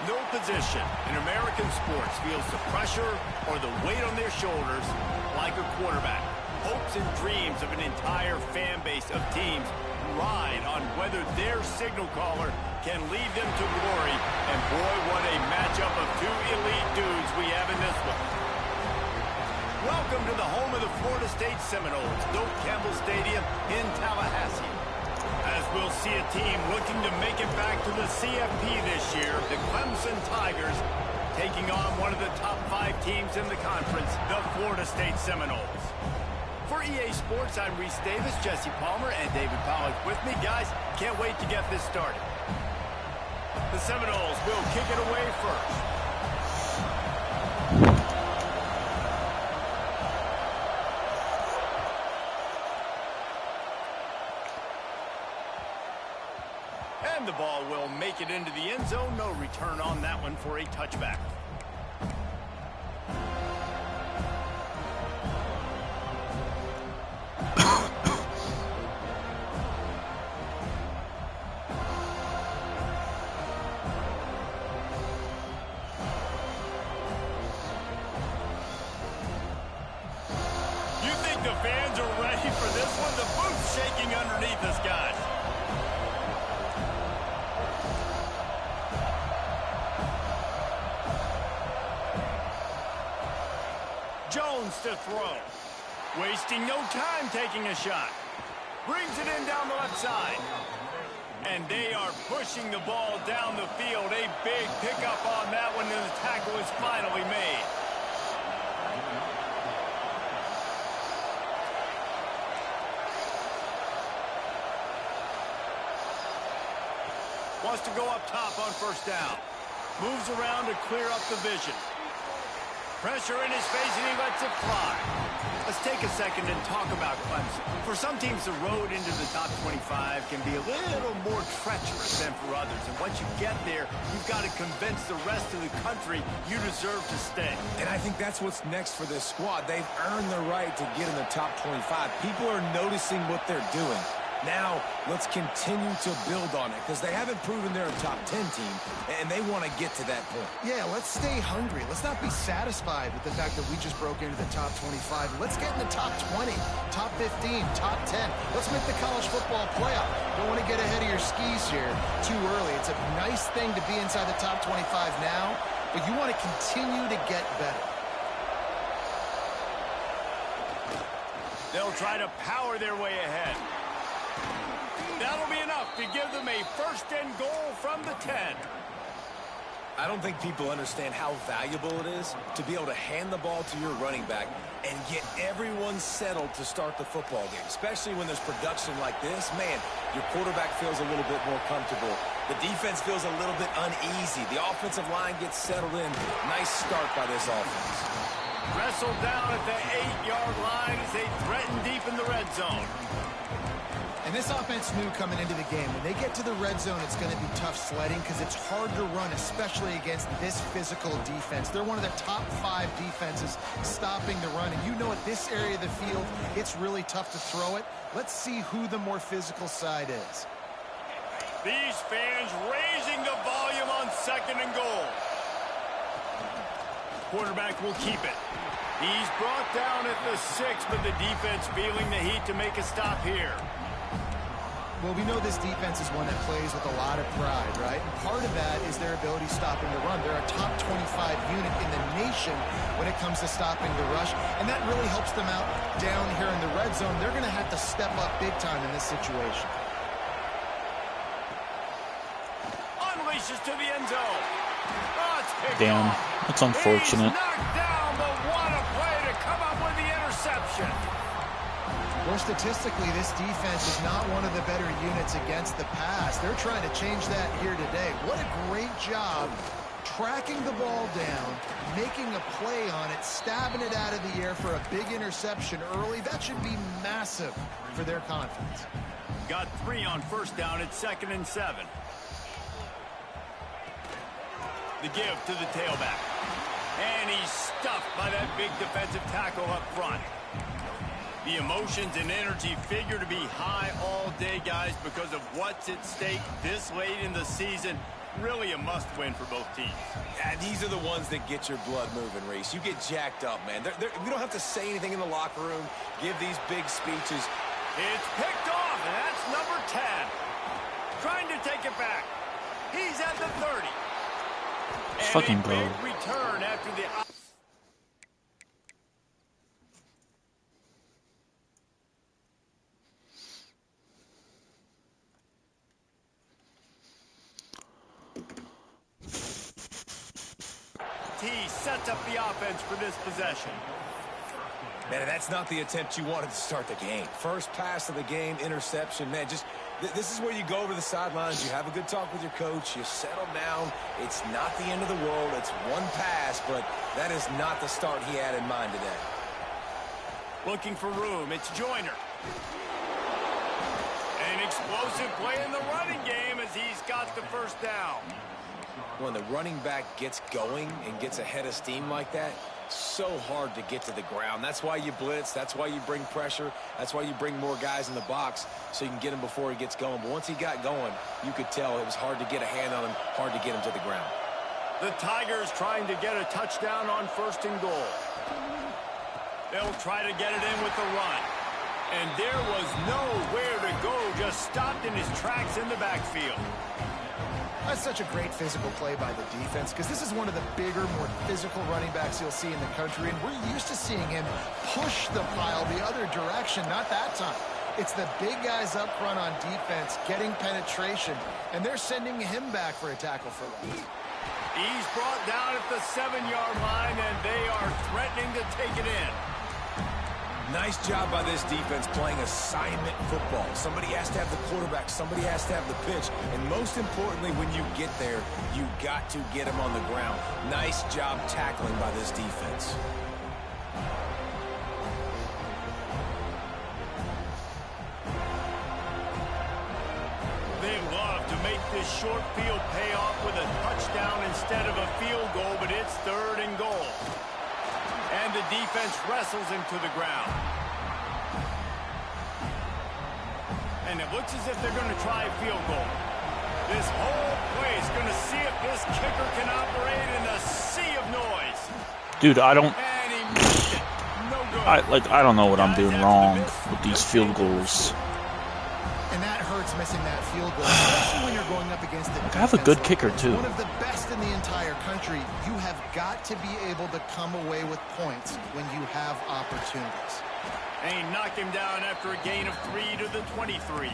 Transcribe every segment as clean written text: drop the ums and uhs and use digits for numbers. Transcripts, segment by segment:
No position in American sports feels the pressure or the weight on their shoulders like a quarterback. Hopes and dreams of an entire fan base of teams ride on whether their signal caller can lead them to glory. And boy, what a matchup of two elite dudes we have in this one. Welcome to the home of the Florida State Seminoles, Doak Campbell Stadium in Tallahassee. As we'll see a team looking to make it back to the CFP this year, the Clemson Tigers taking on one of the top 5 teams in the conference, the Florida State Seminoles. For EA Sports, I'm Reese Davis, Jesse Palmer, and David Pollack with me. Guys, can't wait to get this started. The Seminoles will kick it away first. And the ball will make it into the end zone. No return on that one for a touchback. You think the fans are ready for this one? The boot's shaking underneath us, guys. Jones to throw. Wasting no time taking a shot. Brings it in down the left side. And they are pushing the ball down the field. A big pickup on that one, and the tackle is finally made. Wants to go up top on first down. Moves around to clear up the vision. Pressure in his face, and he lets it fly. Let's take a second and talk about Clemson. For some teams, the road into the top 25 can be a little more treacherous than for others. And once you get there, you've got to convince the rest of the country you deserve to stay. And I think that's what's next for this squad. They've earned the right to get in the top 25. People are noticing what they're doing. Now, let's continue to build on it, because they haven't proven they're a top 10 team, and they want to get to that point. Yeah, let's stay hungry. Let's not be satisfied with the fact that we just broke into the top 25. Let's get in the top 20, top 15, top 10. Let's make the college football playoff. Don't want to get ahead of your skis here too early. It's a nice thing to be inside the top 25 now, but you want to continue to get better. They'll try to power their way ahead. That'll be enough to give them a first and goal from the 10. I don't think people understand how valuable it is to be able to hand the ball to your running back and get everyone settled to start the football game, especially when there's production like this. Man, your quarterback feels a little bit more comfortable. The defense feels a little bit uneasy. The offensive line gets settled in. Nice start by this offense. Wrestled down at the 8-yard line as they threaten deep in the red zone. And this offense knew coming into the game, when they get to the red zone, it's going to be tough sledding because it's hard to run, especially against this physical defense. They're one of the top 5 defenses stopping the run. And you know at this area of the field, it's really tough to throw it. Let's see who the more physical side is. These fans raising the volume on second and goal. Quarterback will keep it. He's brought down at the 6, but the defense feeling the heat to make a stop here. Well, we know this defense is one that plays with a lot of pride, right? And part of that is their ability stopping the run. They're a top 25 unit in the nation when it comes to stopping the rush, and that really helps them out down here in the red zone. They're going to have to step up big time in this situation. Unleashes to the end zone. Oh, it's picked Damn, off. that's unfortunate. He's knocked down, but what a play to come up with the interception. Well, statistically, this defense is not one of the better units against the pass. They're trying to change that here today. What a great job tracking the ball down, making a play on it, stabbing it out of the air for a big interception early. That should be massive for their confidence. Got 3 on first down at 2nd and 7. The give to the tailback. And he's stuffed by that big defensive tackle up front. The emotions and energy figure to be high all day, guys, because of what's at stake this late in the season. really a must-win for both teams. Yeah, these are the ones that get your blood moving, Reese. You get jacked up, man. We don't have to say anything in the locker room, give these big speeches. It's picked off, and that's number 10. Trying to take it back. He's at the 30. And fucking a bro. big return after the... He sets up the offense for this possession. Man, that's not the attempt you wanted to start the game. First pass of the game, interception. Man, just this is where you go over the sidelines. You have a good talk with your coach. You settle down. It's not the end of the world. It's one pass, but that is not the start he had in mind today. Looking for room. It's Joyner. An explosive play in the running game as he's got the first down. When the running back gets going and gets ahead of steam like that, so hard to get to the ground. That's why you blitz. That's why you bring pressure. That's why you bring more guys in the box so you can get him before he gets going. But once he got going, you could tell it was hard to get a hand on him, hard to get him to the ground. The Tigers trying to get a touchdown on 1st and goal. They'll try to get it in with the run. And there was nowhere to go, just stopped in his tracks in the backfield. That's such a great physical play by the defense because this is one of the bigger, more physical running backs you'll see in the country, and we're used to seeing him push the pile the other direction. Not that time. It's the big guys up front on defense getting penetration, and they're sending him back for a tackle for loss. He's brought down at the 7-yard line, and they are threatening to take it in. Nice job by this defense playing assignment football. Somebody has to have the quarterback. Somebody has to have the pitch. And most importantly, when you get there, you got to get him on the ground. Nice job tackling by this defense. They love to make this short field pay off with a touchdown instead of a field goal, but it's 3rd and goal. And the defense wrestles him to the ground. And it looks as if they're going to try a field goal. This whole play is going to see if this kicker can operate in a sea of noise. Dude, I don't... And he missed it. No good. I don't know what I'm doing wrong with these field goals. And that hurts missing that field goal, especially when you're going up against the I have a good kicker, too. One of the best in the entire country. You have got to be able to come away with points when you have opportunities. And he knocked him down after a gain of 3 to the 23.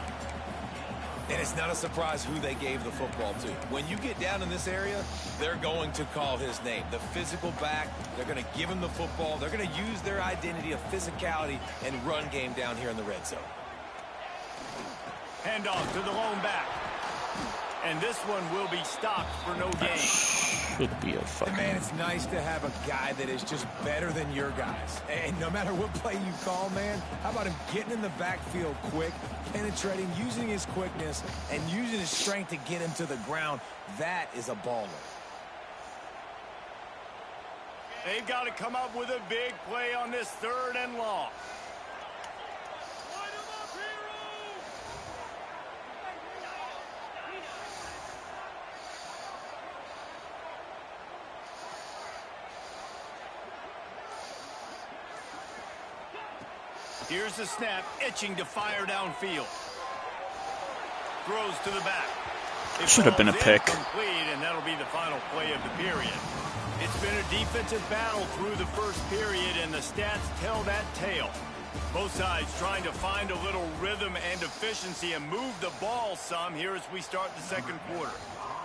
And it's not a surprise who they gave the football to. When you get down in this area, they're going to call his name. The physical back, they're going to give him the football. They're going to use their identity of physicality and run game down here in the red zone. Handoff to the lone back. And this one will be stopped for no gain. Should be a fucking... Man, it's nice to have a guy that is just better than your guys. And no matter what play you call, man, how about him getting in the backfield quick, penetrating, using his quickness, and using his strength to get him to the ground? That is a baller. They've got to come up with a big play on this 3rd and long. Here's the snap, itching to fire downfield. Throws to the back. It should have been a pick. Complete, and that'll be the final play of the period. It's been a defensive battle through the first period, and the stats tell that tale. Both sides trying to find a little rhythm and efficiency and move the ball some here as we start the 2nd quarter.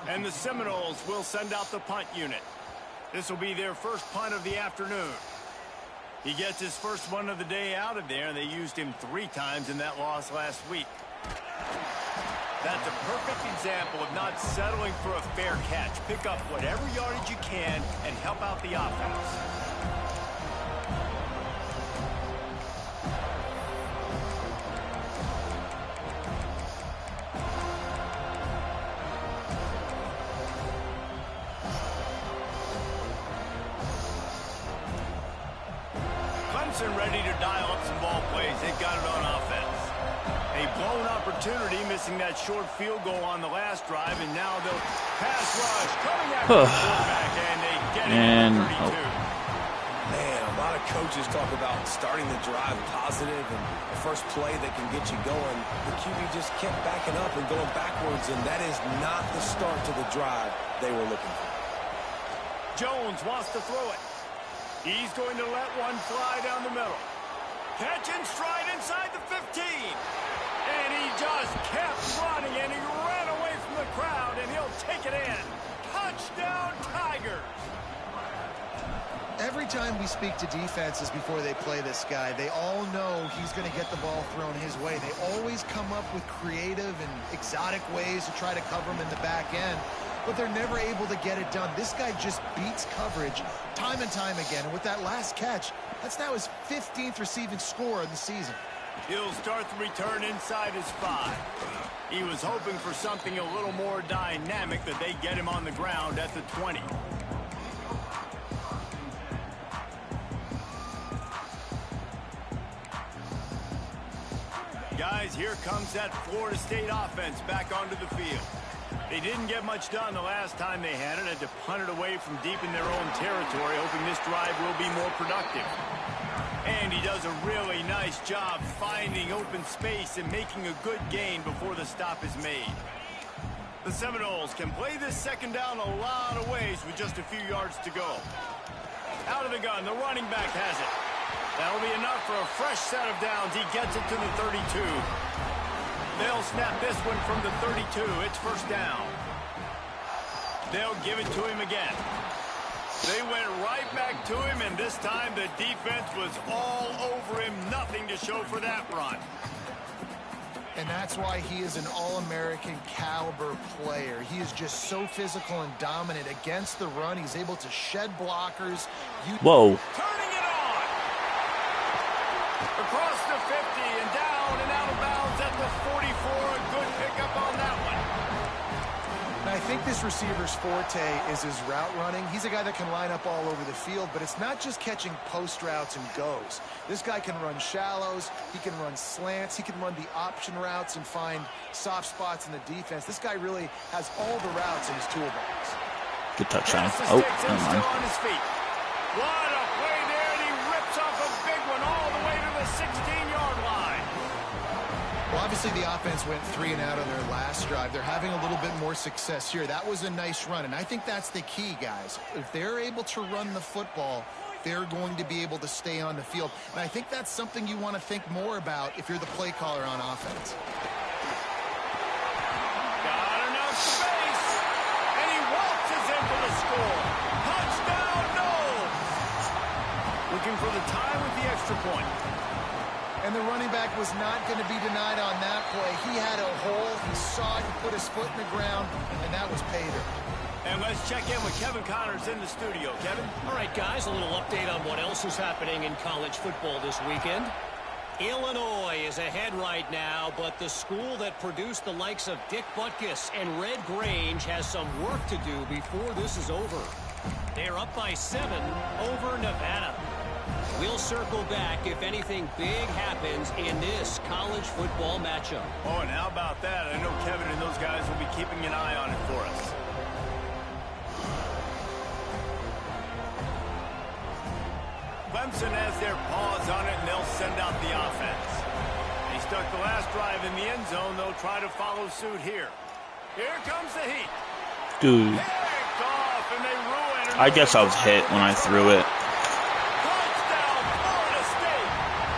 And the Seminoles will send out the punt unit. This will be their first punt of the afternoon. He gets his first one of the day out of there, and they used him 3 times in that loss last week. That's a perfect example of not settling for a fair catch. Pick up whatever yardage you can and help out the offense. Clemson ready to dial up some ball plays. They've got it on offense. A blown opportunity, missing that short field goal on the last drive, and now they'll pass rush coming after the quarterback, and they get it to 32. Man, a lot of coaches talk about starting the drive positive and the first play that can get you going. The QB just kept backing up and going backwards, and that is not the start to the drive they were looking for. Jones wants to throw it. He's going to let one fly down the middle. Catch and stride inside the 15. And he just kept running, and he ran away from the crowd, and he'll take it in. Touchdown, Tigers. Every time we speak to defenses before they play this guy, they all know he's going to get the ball thrown his way. They always come up with creative and exotic ways to try to cover him in the back end, but they're never able to get it done. This guy just beats coverage time and time again, and with that last catch, that's now his 15th receiving score of the season. He'll start the return inside his 5. He was hoping for something a little more dynamic, that they get him on the ground at the 20. Guys, here comes that Florida State offense back onto the field. They didn't get much done the last time they had to punt it away from deep in their own territory, hoping this drive will be more productive. And he does a really nice job finding open space and making a good gain before the stop is made. The Seminoles can play this second down a lot of ways with just a few yards to go. Out of the gun, the running back has it. That'll be enough for a fresh set of downs. He gets it to the 32. They'll snap this one from the 32. It's first down. They'll give it to him again. They went right back to him, and this time the defense was all over him. Nothing to show for that run. And that's why he is an All-American caliber player. He is just so physical and dominant against the run. He's able to shed blockers. Whoa. Turning it on. Across the 50 and down and out of bounds at the 44. A good pickup on that one. And I think this receiver's forte is his route running. He's a guy that can line up all over the field, but it's not just catching post routes and goes. This guy can run shallows, he can run slants, he can run the option routes and find soft spots in the defense. This guy really has all the routes in his toolbox. Good touchdown. Oh, never mind. On his feet. What a play there, and he rips off a big one all the way to the 16-yard line. Well, obviously the offense went 3 and out on their last drive. They're having a little bit more success here. That was a nice run, and I think that's the key, guys. If they're able to run the football, they're going to be able to stay on the field. And I think that's something you want to think more about if you're the play caller on offense. Got enough space, and he waltzes in for the score. Touchdown, Knowles. Looking for the tie with the extra point. And the running back was not going to be denied on that play. He had a hole, he saw it, he put his foot in the ground, and that was pay dirt. And let's check in with Kevin Connors in the studio. Kevin? All right, guys, a little update on what else is happening in college football this weekend. Illinois is ahead right now, but the school that produced the likes of Dick Butkus and Red Grange has some work to do before this is over. They're up by 7 over Nevada. We'll circle back if anything big happens in this college football matchup. Oh, and how about that? I know Kevin and those guys will be keeping an eye on it for us. Clemson has their paws on it, and they'll send out the offense. They stuck the last drive in the end zone. They'll try to follow suit here. Here comes the heat. Dude. Picked off, and they ruined it. I guess I was hit when I threw it. Touchdown, Florida State.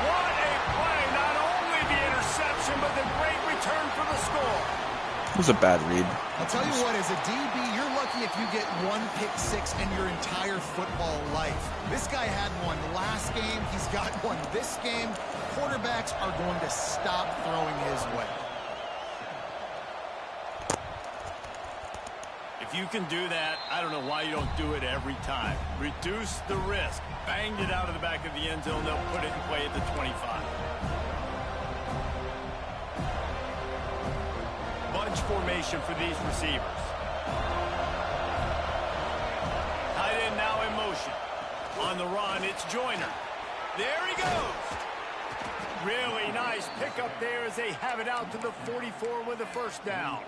What a play. Not only the interception, but the great return for the score. It was a bad read. I'll tell you what, as a DB, you're lucky if you get 1 pick six in your entire football life. This guy had one last game. He's got one this game. Quarterbacks are going to stop throwing his way. If you can do that, I don't know why you don't do it every time. Reduce the risk. Banged it out of the back of the end zone. They'll put it in play at the 25. Bunch formation for these receivers. Tight end now in motion. On the run, it's Joyner. There he goes. Really nice pickup there as they have it out to the 44 with a first down.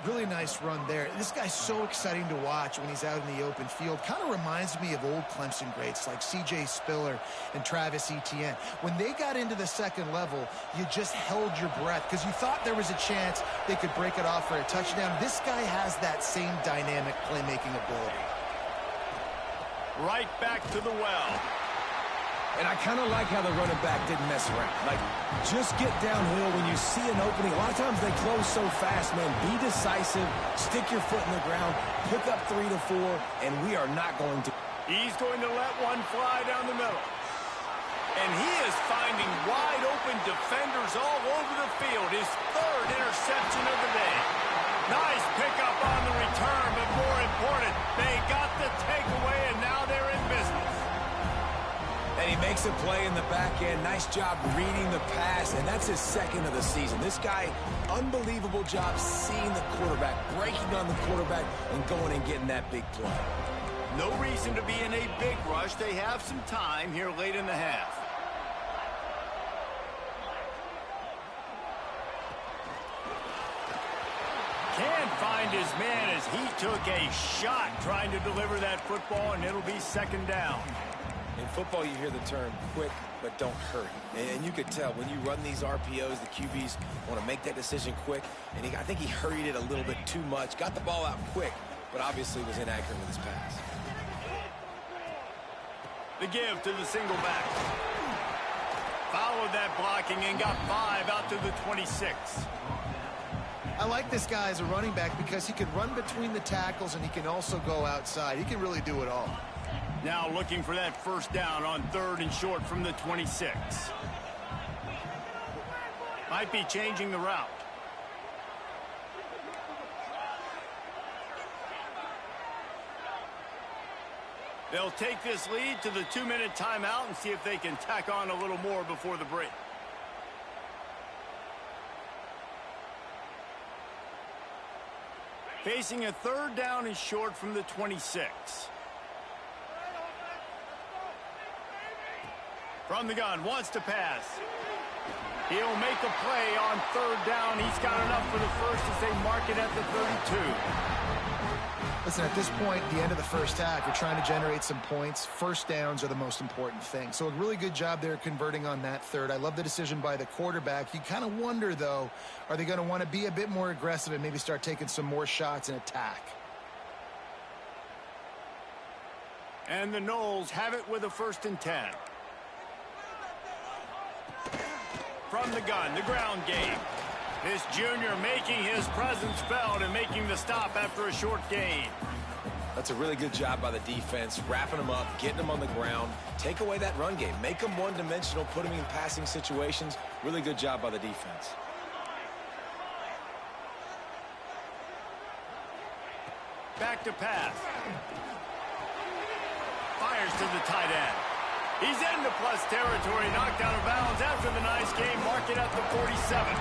Really nice run there. This guy's so exciting to watch when he's out in the open field. Kind of reminds me of old Clemson greats like C.J. Spiller and Travis Etienne. When they got into the second level, you just held your breath because you thought there was a chance they could break it off for a touchdown. This guy has that same dynamic playmaking ability. Right back to the well. And I kind of like how the running back didn't mess around. Like, just get downhill when you see an opening. A lot of times they close so fast, man. Be decisive, stick your foot in the ground, pick up 3 to 4, and we are not going to. He's going to let one fly down the middle. And he is finding wide open defenders all over the field. His third interception of the day. Nice pickup on the return, but more important, they got the takeaway, and now they're in business. And he makes a play in the back end. Nice job reading the pass, and that's his second of the season. This guy, unbelievable job seeing the quarterback, breaking on the quarterback, and going and getting that big play. No reason to be in a big rush. They have some time here late in the half. Can't find his man as he took a shot trying to deliver that football, and it'll be second down. In football, you hear the term quick, but don't hurry. And you could tell when you run these RPOs, the QBs want to make that decision quick. And I think he hurried it a little bit too much. Got the ball out quick, but obviously was inaccurate with his pass. The give to the single back. Followed that blocking and got 5 out to the 26. I like this guy as a running back because he can run between the tackles and he can also go outside. He can really do it all. Now looking for that first down on 3rd and short from the 26. Might be changing the route. They'll take this lead to the 2-minute timeout and see if they can tack on a little more before the break. Facing a 3rd down and short from the 26. From the gun, wants to pass. He'll make a play on 3rd down. He's got enough for the first as they mark it at the 32. Listen, at this point, the end of the first half, you're trying to generate some points. First downs are the most important thing. So a really good job there converting on that 3rd. I love the decision by the quarterback. You kind of wonder, though, are they going to want to be a bit more aggressive and maybe start taking some more shots and attack? And the Noles have it with a 1st and 10. From the gun, the ground game. This junior making his presence felt and making the stop after a short gain. That's a really good job by the defense, wrapping them up, getting them on the ground. Take away that run game. Make them one-dimensional, put them in passing situations. Really good job by the defense. Back to pass. Fires to the tight end. He's into plus territory, knocked out of bounds after the nice game. Mark it at the 47.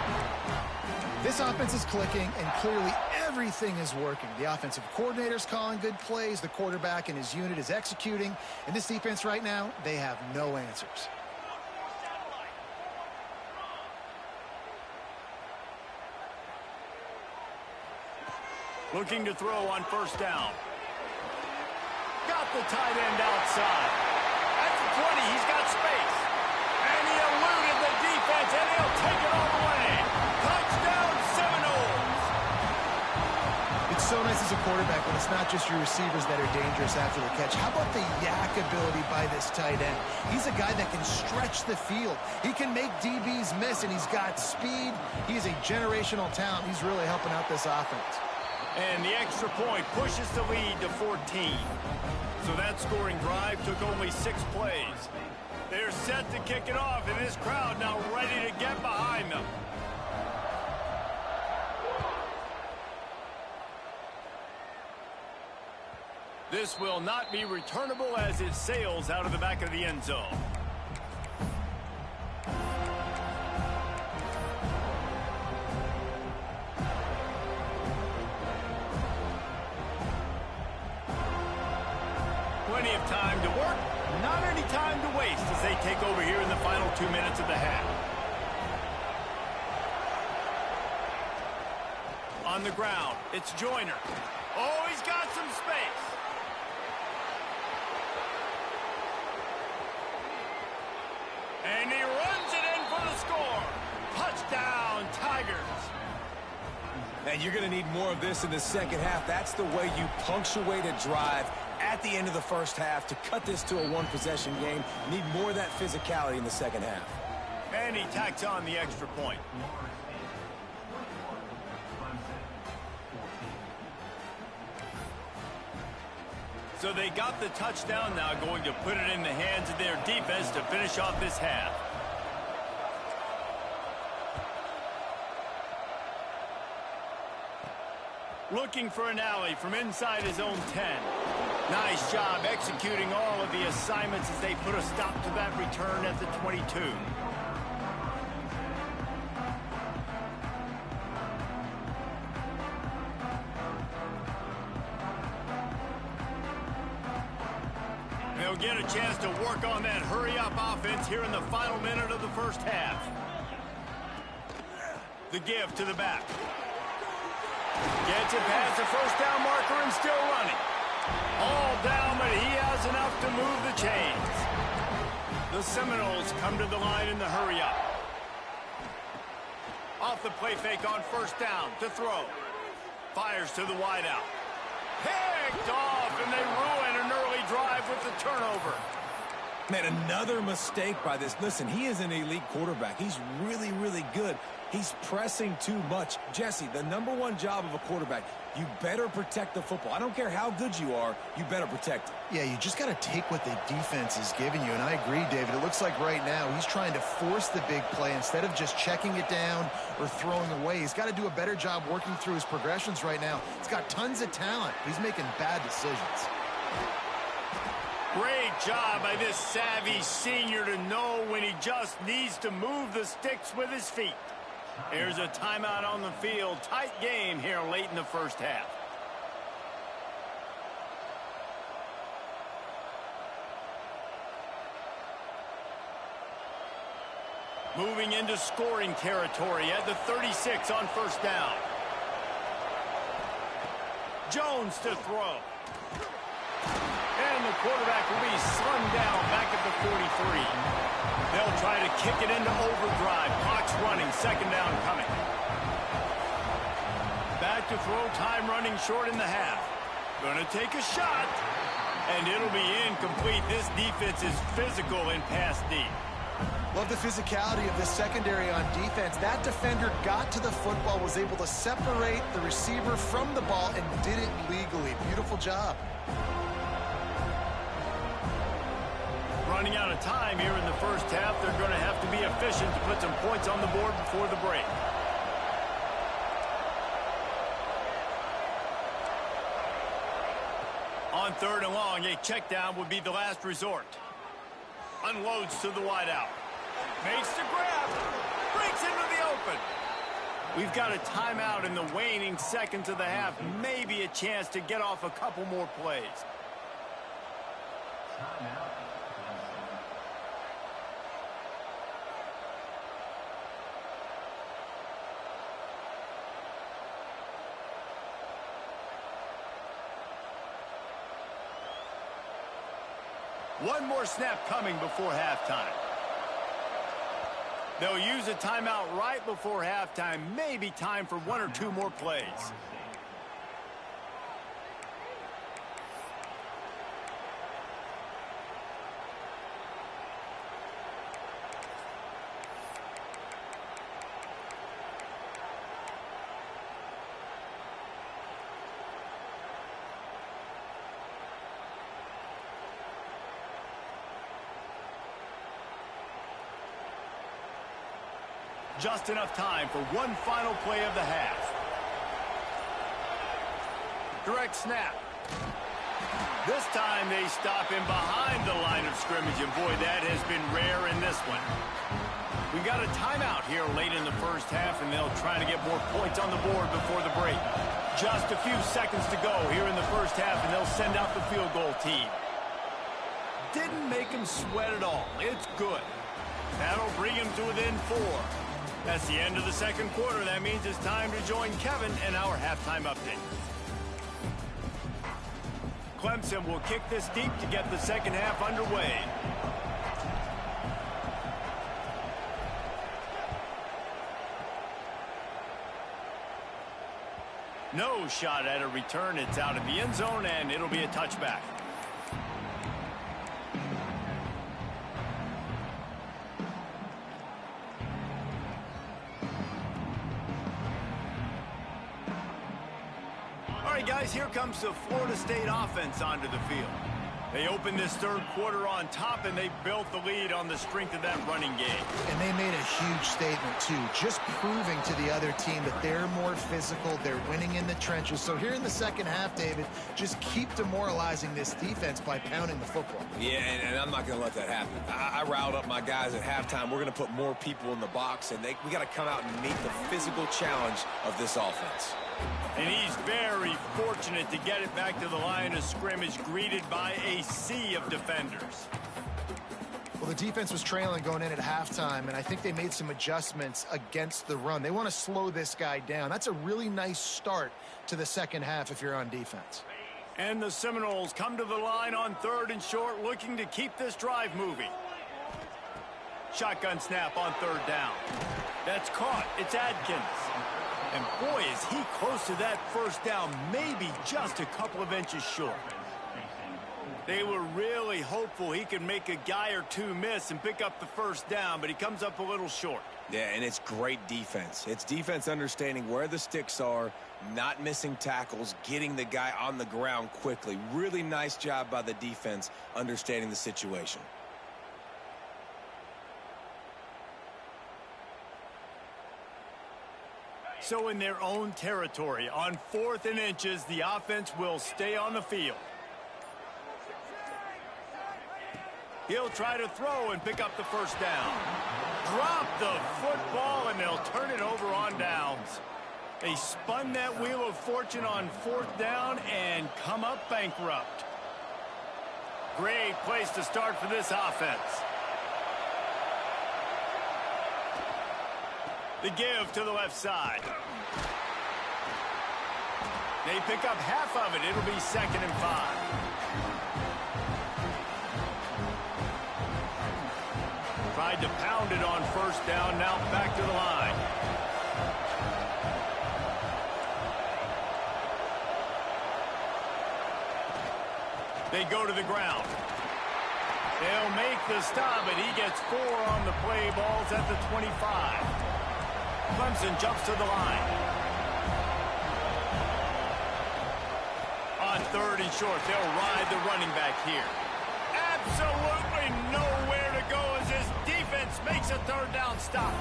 This offense is clicking, and clearly everything is working. The offensive coordinator's calling good plays. The quarterback and his unit is executing. And this defense right now, they have no answers. Looking to throw on 1st down. Got the tight end outside. At the 20, he's got space. And he eluded the defense, and he'll take it all the way. Touchdown, Seminoles. It's so nice as a quarterback when it's not just your receivers that are dangerous after the catch. How about the yak ability by this tight end? He's a guy that can stretch the field. He can make DBs miss, and he's got speed. He's a generational talent. He's really helping out this offense. And the extra point pushes the lead to 14. So that scoring drive took only 6 plays. They're set to kick it off, and this crowd now ready to get behind them. This will not be returnable as it sails out of the back of the end zone. Plenty of time to work, not any time to waste as they take over here in the final 2 minutes of the half. On the ground, it's Joyner. Oh, he's got some space. And he runs it in for the score. Touchdown, Tigers. And you're going to need more of this in the second half. That's the way you punctuate a drive at the end of the first half to cut this to a one-possession game. You need more of that physicality in the second half. And he tacks on the extra point. So they got the touchdown, now going to put it in the hands of their defense to finish off this half. Looking for an alley from inside his own 10. Nice job executing all of the assignments as they put a stop to that return at the 22. They'll get a chance to work on that hurry-up offense here in the final minute of the first half. The give to the back. Gets it past the first down marker and still running. All down, but he has enough to move the chains. The Seminoles come to the line in the hurry-up. Off the play fake on first down to throw. Fires to the wideout. Picked off, and they ruin an early drive with the turnover. Man, another mistake by this. Listen, he is an elite quarterback. He's really, really good. He's pressing too much. Jesse, the #1 job of a quarterback, you better protect the football. I don't care how good you are, you better protect it. Yeah, you just got to take what the defense is giving you, and I agree, David. It looks like right now he's trying to force the big play instead of just checking it down or throwing away. He's got to do a better job working through his progressions right now. He's got tons of talent. He's making bad decisions. Great job by this savvy senior to know when he just needs to move the sticks with his feet. There's a timeout on the field. Tight game here late in the first half. Moving into scoring territory at the 36 on first down. Jones to throw. And the quarterback will be slung down back at the 43. They'll try to kick it into overdrive. Clock's running. Second down coming. Back to throw. Time running short in the half. Going to take a shot. And it'll be incomplete. This defense is physical in pass D. Love the physicality of this secondary on defense. That defender got to the football, was able to separate the receiver from the ball, and did it legally. Beautiful job. Running out of time here in the first half. They're going to have to be efficient to put some points on the board before the break. On third and long, a check down would be the last resort. Unloads to the wideout. Makes the grab. Breaks into the open. We've got a timeout in the waning seconds of the half. Maybe a chance to get off a couple more plays. One more snap coming before halftime. They'll use a timeout right before halftime. Maybe time for one or two more plays. Just enough time for one final play of the half. Direct snap. This time they stop him behind the line of scrimmage, and boy, that has been rare in this one. We've got a timeout here late in the first half, and they'll try to get more points on the board before the break. Just a few seconds to go here in the first half, and they'll send out the field goal team. didn't make him sweat at all. It's good. That'll bring him to within 4. That's the end of the second quarter. That means it's time to join Kevin in our halftime update. Clemson will kick this deep to get the second half underway. No shot at a return. It's out of the end zone, and it'll be a touchback. All right, guys, here comes the Florida State offense onto the field. They opened this third quarter on top, and they built the lead on the strength of that running game. And they made a huge statement, too, just proving to the other team that they're more physical, they're winning in the trenches. So here in the second half, David, just keep demoralizing this defense by pounding the football. Yeah, and I'm not going to let that happen. I riled up my guys at halftime. We're going to put more people in the box, and we got to come out and meet the physical challenge of this offense. And he's very fortunate to get it back to the line of scrimmage, greeted by a sea of defenders. Well, the defense was trailing going in at halftime, and I think they made some adjustments against the run. They want to slow this guy down. That's a really nice start to the second half if you're on defense. And the Seminoles come to the line on 3rd and short, looking to keep this drive moving. Shotgun snap on 3rd down. That's caught. It's Adkins. And boy, is he close to that first down, maybe just a couple of inches short. They were really hopeful he could make a guy or two miss and pick up the first down, but he comes up a little short. Yeah, and it's great defense. It's defense understanding where the sticks are, not missing tackles, getting the guy on the ground quickly. Really nice job by the defense understanding the situation. So in their own territory, on 4th and inches, the offense will stay on the field. He'll try to throw and pick up the first down. Drop the football, and they'll turn it over on downs. They spun that wheel of fortune on 4th down and come up bankrupt. Great place to start for this offense. The give to the left side. They pick up half of it. It'll be 2nd and 5. Tried to pound it on 1st down. Now back to the line. They go to the ground. They'll make the stop, and he gets 4 on the play. Ball's at the 25. Clemson jumps to the line. On 3rd and short, they'll ride the running back here. Absolutely nowhere to go as his defense makes a 3rd down stop.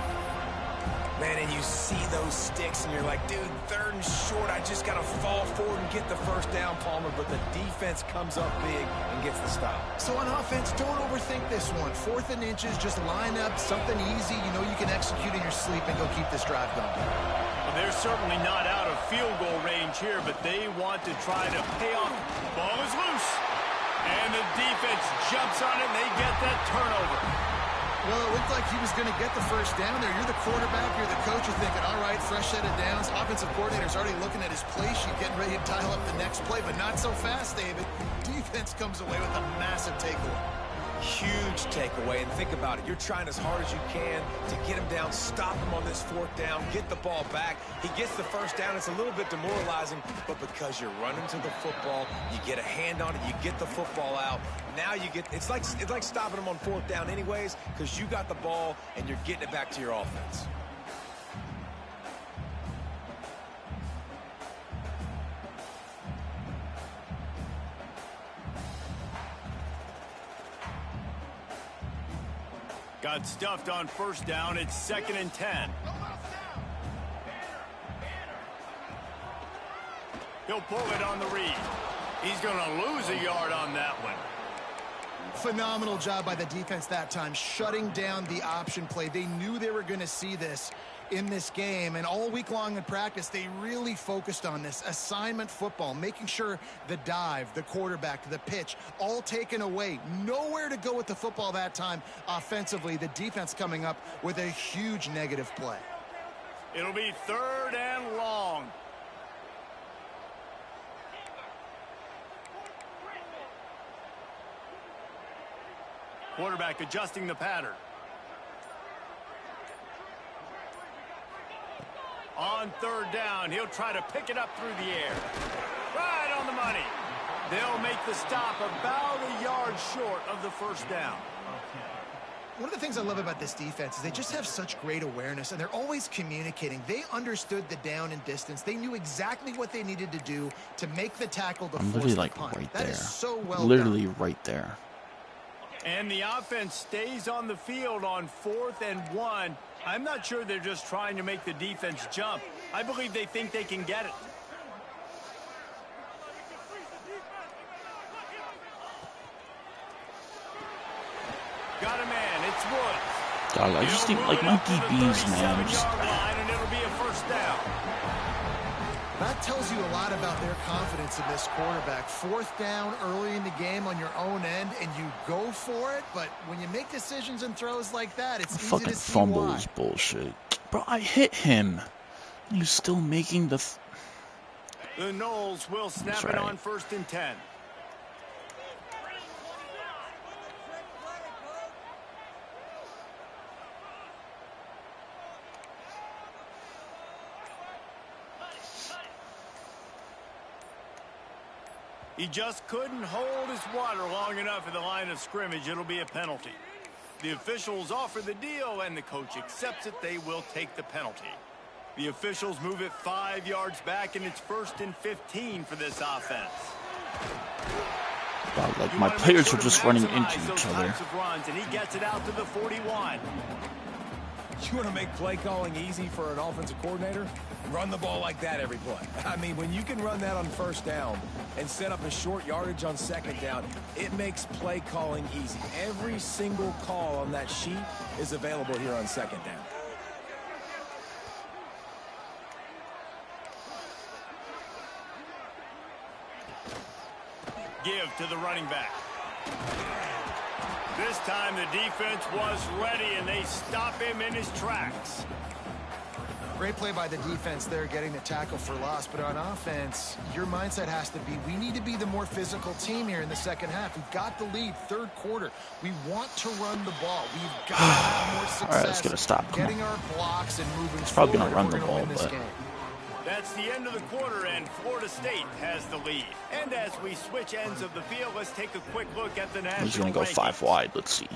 Man, and you see those sticks, and you're like, dude, 3rd and short, I just got to fall forward and get the first down, Palmer, but the defense comes up big and gets the stop. So on offense, don't overthink this one. 4th and inches, just line up something easy you know you can execute in your sleep and go keep this drive going. Well, they're certainly not out of field goal range here, but they want to try to pay off. Ball is loose. And the defense jumps on it, and they get that turnover. Well, it looked like he was going to get the first down there. You're the quarterback, you're the coach, you're thinking, all right, fresh set of downs. Offensive coordinator's already looking at his play sheet, getting ready to dial up the next play, but not so fast, David. Defense comes away with a massive takeaway. Huge takeaway, and think about it. You're trying as hard as you can to get him down, stop him on this 4th down, get the ball back. He gets the first down. It's a little bit demoralizing, but because you're running to the football, you get a hand on it, you get the football out. Now you get, it's like stopping him on 4th down anyways, because you got the ball and you're getting it back to your offense. Got stuffed on 1st down. It's 2nd and 10. He'll pull it on the read. He's going to lose a yard on that one. Phenomenal job by the defense that time, shutting down the option play. They knew they were going to see this in this game, and all week long in practice, they really focused on this assignment football, making sure the dive, the quarterback, the pitch, all taken away. Nowhere to go with the football that time offensively. The defense coming up with a huge negative play. It'll be 3rd and long. Quarterback adjusting the pattern. On 3rd down, he'll try to pick it up through the air. Right on the money. They'll make the stop about a yard short of the 1st down. One of the things I love about this defense is they just have such great awareness, and they're always communicating. They understood the down and distance. They knew exactly what they needed to do to make the tackle to I'm force literally the like punt. right That there. is so well Literally done. right there. And the offense stays on the field on 4th and 1. I'm not sure they're just trying to make the defense jump. I believe they think they can get it. Got a man. It's Woods. Dog, I just think, like, my DBs, man, just... And it'll be a 1st down. That tells you a lot about their confidence in this quarterback. 4th down early in the game on your own end, and you go for it. But when you make decisions and throws like that, it's easy fucking to see fumble why. is bullshit. Bro, I hit him. He's still making the... The Knowles will snap That's it right. on 1st and 10. He just couldn't hold his water long enough in the line of scrimmage. It'll be a penalty. The officials offer the deal, and the coach accepts it. They will take the penalty. The officials move it 5 yards back, and it's 1st and 15 for this offense. Dog, like, You my wanna make players sure are to just running maximize into those each other. types of runs, and he gets it out to the 41. You want to make play calling easy for an offensive coordinator? Run the ball like that every play. I mean, when you can run that on 1st down and set up a short yardage on 2nd down, it makes play calling easy. Every single call on that sheet is available here on 2nd down. Give to the running back. This time the defense was ready, and they stop him in his tracks. Great play by the defense there, getting the tackle for loss. But on offense, your mindset has to be, we need to be the more physical team here in the 2nd half. We've got the lead, 3rd quarter. We want to run the ball. We've got to have more success. All right, let's get a stop. Come getting on. our blocks and moving He's probably forward gonna if run we're the gonna ball, win this but... game. That's the end of the quarter, and Florida State has the lead. And as we switch ends of the field, let's take a quick look at the national He's going to go 5 wide. Let's see.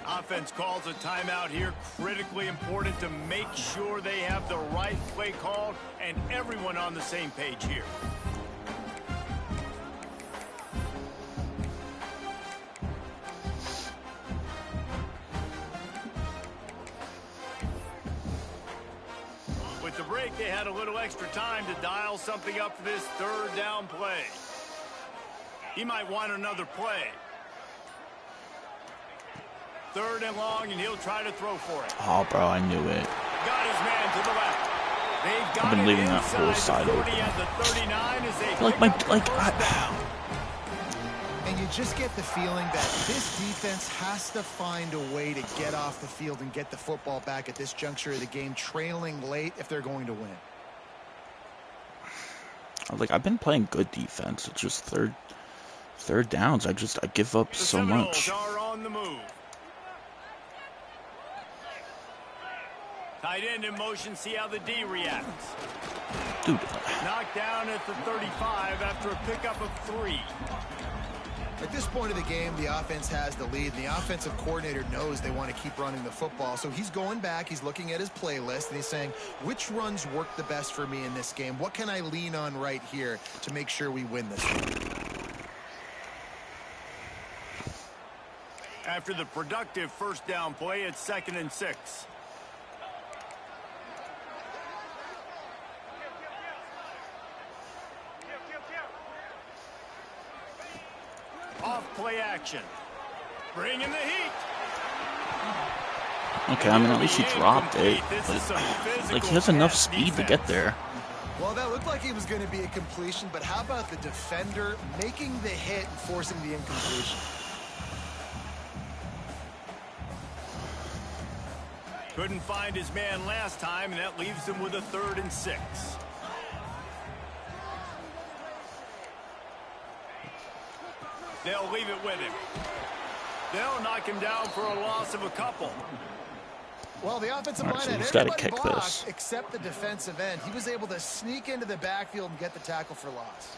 Offense calls a timeout here. Critically important to make sure they have the right play called and everyone on the same page here. With the break, they had a little extra time to dial something up for this 3rd down play. He might want another play. 3rd and long, and he'll try to throw for it. Oh, bro, I knew it. Got his man to the left. They've got I've been leaving that inside whole the side 40 open. at the 39 as they Like, pick my... up the Like, first down. And you just get the feeling that this defense has to find a way to get off the field and get the football back at this juncture of the game, trailing late if they're going to win. Like, I've been playing good defense. It's just third downs. I give up The so Seminoles much. are on the move. Tight end in motion, see how the D reacts. Dude. Knocked down at the 35 after a pickup of 3. At this point of the game, the offense has the lead, and the offensive coordinator knows they want to keep running the football. So he's going back, he's looking at his playlist, and he's saying, which runs work the best for me in this game? What can I lean on right here to make sure we win this game? After the productive first down play, it's 2nd and 6. Off play action. Bring in the heat. Okay, I mean, at least he dropped it. But, like, he has enough speed to get there. Well, that looked like it was going to be a completion, but how about the defender making the hit and forcing the incompletion? Couldn't find his man last time, and that leaves him with a 3rd and 6. They'll leave it with him. They'll knock him down for a loss of a couple. Well, the offensive line so had he's gotta everybody kick blocked this. except the defensive end. He was able to sneak into the backfield and get the tackle for loss.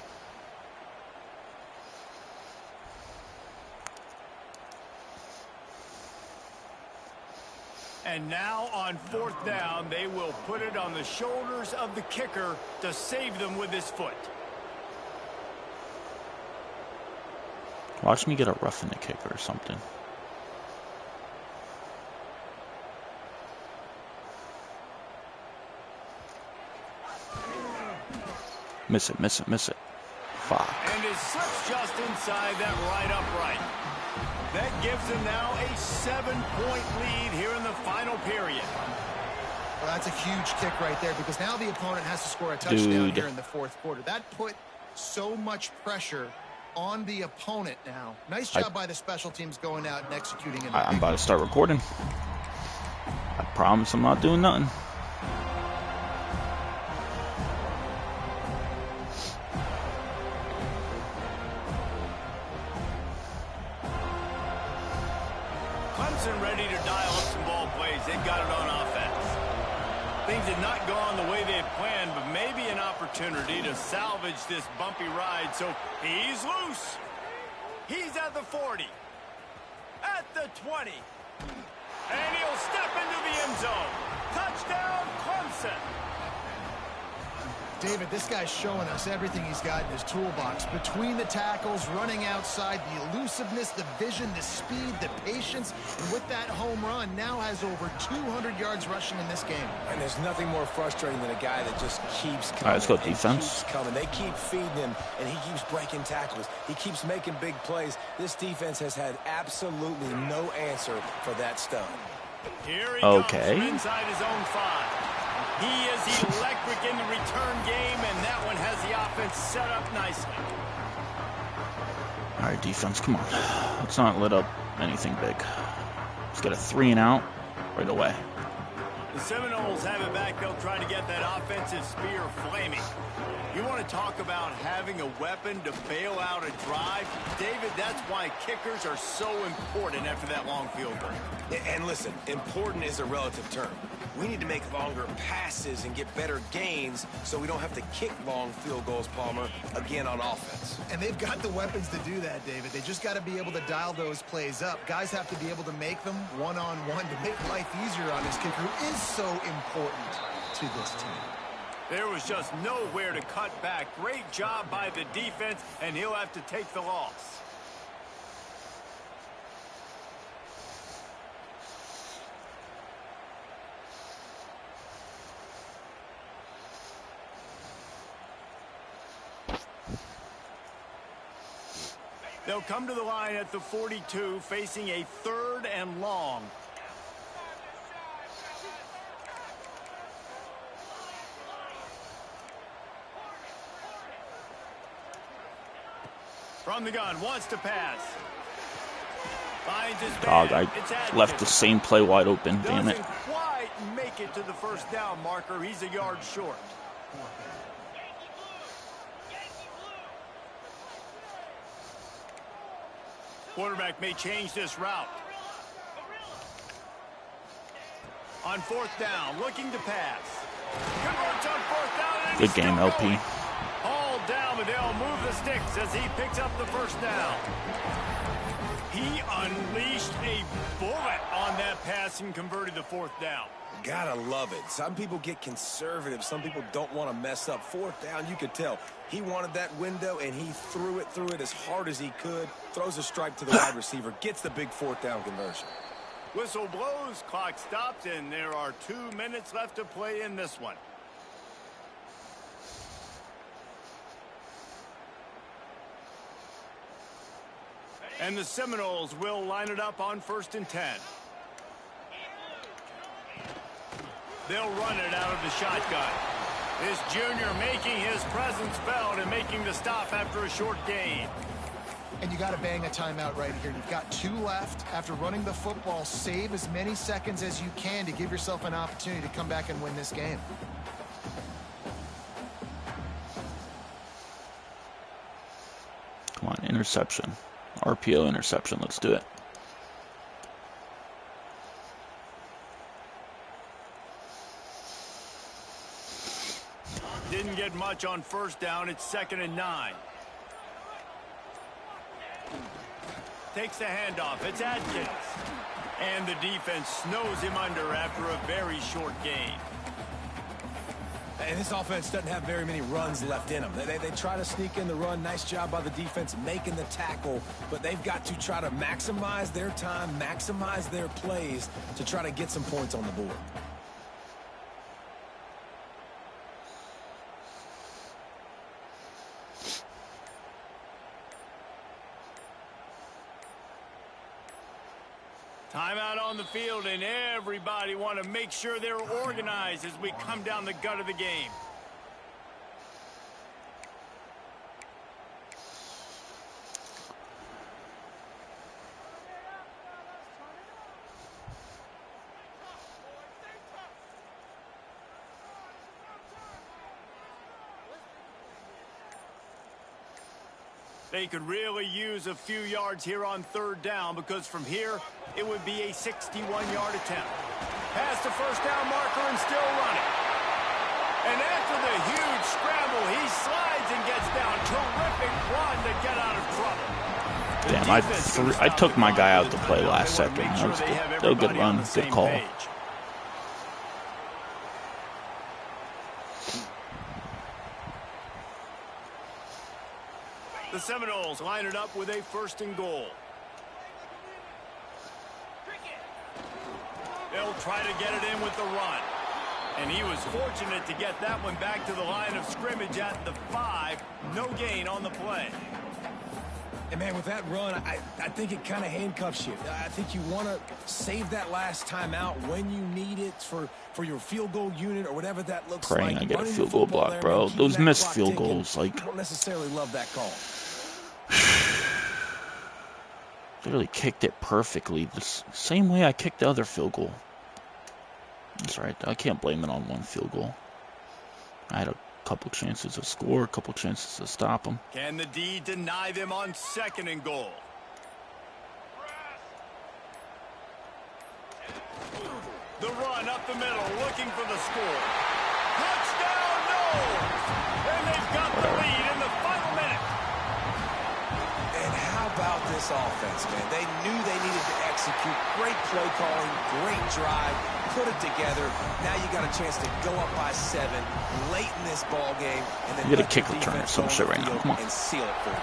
And now on 4th down, they will put it on the shoulders of the kicker to save them with his foot. Watch me get a rough in the kicker or something. Miss it, miss it, miss it. Fuck. And is slips just inside that right upright. That gives them now a 7-point lead here in the final period. Well, that's a huge kick right there because now the opponent has to score a touchdown here in the 4th quarter. That put so much pressure on the opponent now. Nice job by the special teams going out and executing it. I'm about to start recording. I promise I'm not doing nothing. Clemson ready to dial up some ball plays. They've got it on offense. Things had not gone the way they had planned, but maybe an opportunity to salvage this bumpy ride. So he's loose. He's at the 40. At the 20. And he'll step into the end zone. Touchdown, Clemson. David, this guy's showing us everything he's got in his toolbox. Between the tackles, running outside, the elusiveness, the vision, the speed, the patience. And with that home run, now has over 200 yards rushing in this game. And there's nothing more frustrating than a guy that just keeps coming. All right, let's go defense. Keeps coming. They keep feeding him, and he keeps breaking tackles. He keeps making big plays. This defense has had absolutely no answer for that stud. Here he comes from inside his own 5. He is electric in the return game, and that one has the offense set up nicely. All right, defense, come on. Let's not let up anything big. Let's get a 3 and out right away. The Seminoles have it back. They'll try to get that offensive spear flaming. You want to talk about having a weapon to bail out a drive? David, that's why kickers are so important after that long field goal. And listen, important is a relative term. We need to make longer passes and get better gains so we don't have to kick long field goals, Palmer, again on offense. And they've got the weapons to do that, David. They just got to be able to dial those plays up. Guys have to be able to make them one-on-one to make life easier on this kicker who is so important to this team. There was just nowhere to cut back. Great job by the defense, and he'll have to take the loss. They'll come to the line at the 42, facing a 3rd and long. From the gun, wants to pass. Finds his Dog, man. I left the same play wide open, damn it. Doesn't quite make it to the first down marker. He's a yard short. Quarterback may change this route. On 4th down, looking to pass. Converts on 4th down. Good game, LP. Hauled down, but they'll move the sticks as he picks up the first down. He unleashed a bullet on that pass and converted the 4th down. Gotta love it. Some people get conservative. Some people don't want to mess up. 4th down, you could tell. He wanted that window, and he threw it as hard as he could. Throws a strike to the wide receiver. Gets the big 4th down conversion. Whistle blows, clock stops, and there are 2 minutes left to play in this one. And the Seminoles will line it up on 1st and 10. They'll run it out of the shotgun. This junior making his presence felt and making the stop after a short gain. And you got to bang a timeout right here. You've got 2 left. After running the football, save as many seconds as you can to give yourself an opportunity to come back and win this game. Come on, interception. RPO interception. Let's do it. Didn't get much on 1st down. It's 2nd and 9. Takes the handoff. It's Atkins. And the defense snows him under after a very short gain. And this offense doesn't have very many runs left in them. They try to sneak in the run. Nice job by the defense making the tackle. But they've got to try to maximize their time, maximize their plays to try to get some points on the board. Timeout on the field, and everybody want to make sure they're organized as we come down the gut of the game. They could really use a few yards here on 3rd down, because from here, it would be a 61-yard attempt. Past the 1st down marker and still running. And after the huge scramble, he slides and gets down. Terrific run to get out of trouble. Damn, I took my guy out to play last second. That was a good run, good call. The Seminoles line it up with a 1st and goal. They'll try to get it in with the run. And he was fortunate to get that one back to the line of scrimmage at the 5. No gain on the play. And, man, with that run, I think it kind of handcuffs you. I think you want to save that last timeout when you need it for your field goal unit or whatever that looks Praying like. I get a field goal block, bro. Those missed field goals, like... I don't necessarily love that call. Literally kicked it perfectly. The same way I kicked the other field goal. That's right. I can't blame it on one field goal. I had a couple chances to score, a couple chances to stop them. Can the D deny them on 2nd and goal? The run up the middle, looking for the score. Touchdown, no! And they've got the lead in the final minute. And how about this offense, man? They knew they needed to execute. Great play calling, great drive, put it together. Now you got a chance to go up by 7 late in this ball game, and then You get a kick return or some shit right now. Come on. And seal it for you.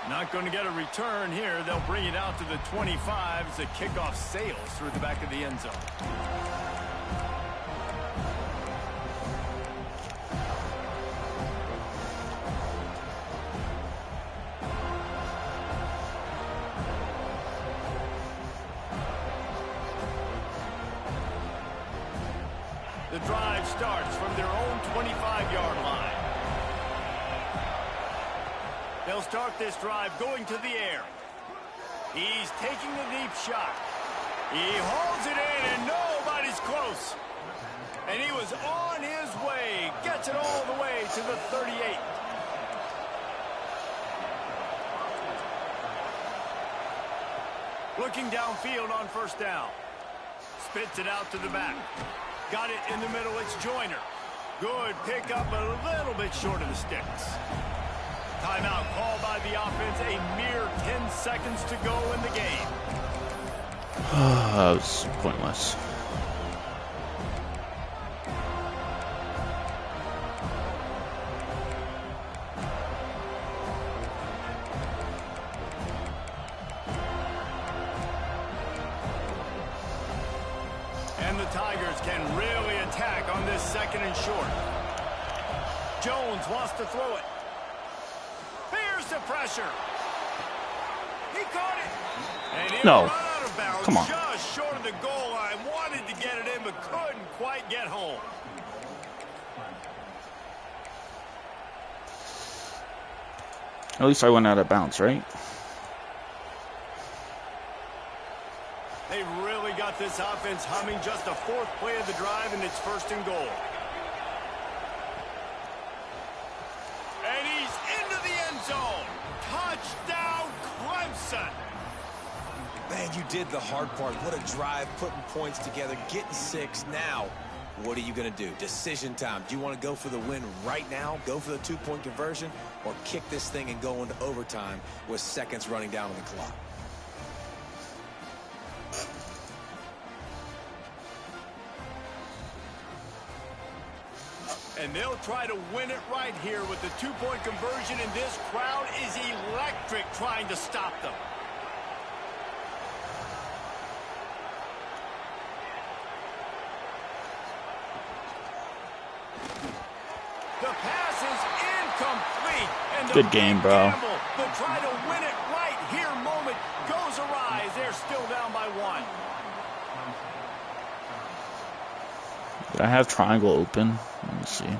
Not going to get a return here. They'll bring it out to the 25 as the kickoff sails through the back of the end zone. The drive starts from their own 25-yard line. They'll start this drive going to the air. He's taking the deep shot. He holds it in, and nobody's close. And he was on his way. Gets it all the way to the 38. Looking downfield on 1st down. Spits it out to the back. Got it in the middle. It's Joyner. Good pickup, a little bit short of the sticks. Timeout called by the offense. A mere 10 seconds seconds to go in the game. That was pointless. And the Tigers can really attack on this second and short. Jones wants to throw it. Here's the pressure. He caught it. And he No. run out of bounds. Come on. Just short of the goal line. Wanted to get it in, but couldn't quite get home. At least I went out of bounds, right? They really got this offense humming. Just a fourth play of the drive, and it's first and goal. And he's into the end zone. Touchdown, Clemson. Man, you did the hard part. What a drive, putting points together, getting 6. Now, what are you going to do? Decision time. Do you want to go for the win right now, go for the 2-point conversion, or kick this thing and go into overtime with seconds running down on the clock? And they'll try to win it right here with the 2-point conversion, and this crowd is electric trying to stop them. The pass is incomplete. And Good game, bro. The try to win it right here moment goes awry as they're still down by 1. Did I have triangle open? Let me see.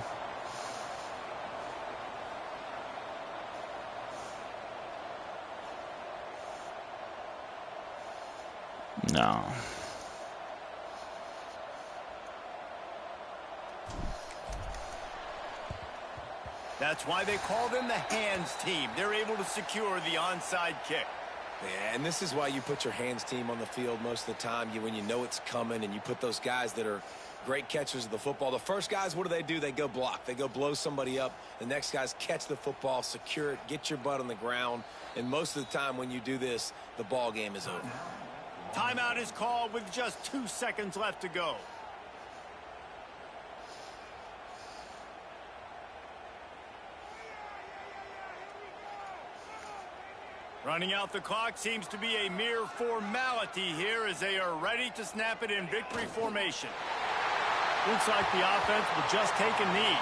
No. That's why they call them the hands team. They're able to secure the onside kick. Yeah, and this is why you put your hands team on the field most of the time. When you know it's coming, and you put those guys that are great catchers of the football. The first guys, what do? They go block. They go blow somebody up. The next guys catch the football, secure it, get your butt on the ground. And most of the time when you do this, the ball game is over. Timeout is called with just 2 seconds left to go. Running out the clock seems to be a mere formality here as they are ready to snap it in victory formation. Looks like the offense will just take a knee.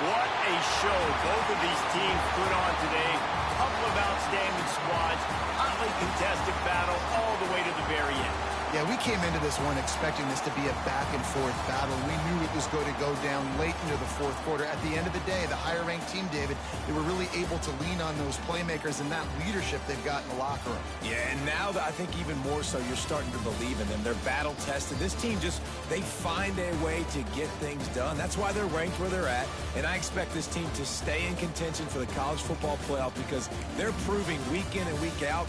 What a show both of these teams put on today. Couple of outstanding squads. Hotly contested battle all the way to the very end. Yeah, we came into this one expecting this to be a back-and-forth battle. We knew it was going to go down late into the fourth quarter. At the end of the day, the higher-ranked team, David, they were really able to lean on those playmakers and that leadership they've got in the locker room. Yeah, and now I think even more so, you're starting to believe in them. They're battle-tested. This team they find a way to get things done. That's why they're ranked where they're at. And I expect this team to stay in contention for the college football playoff because they're proving week in and week out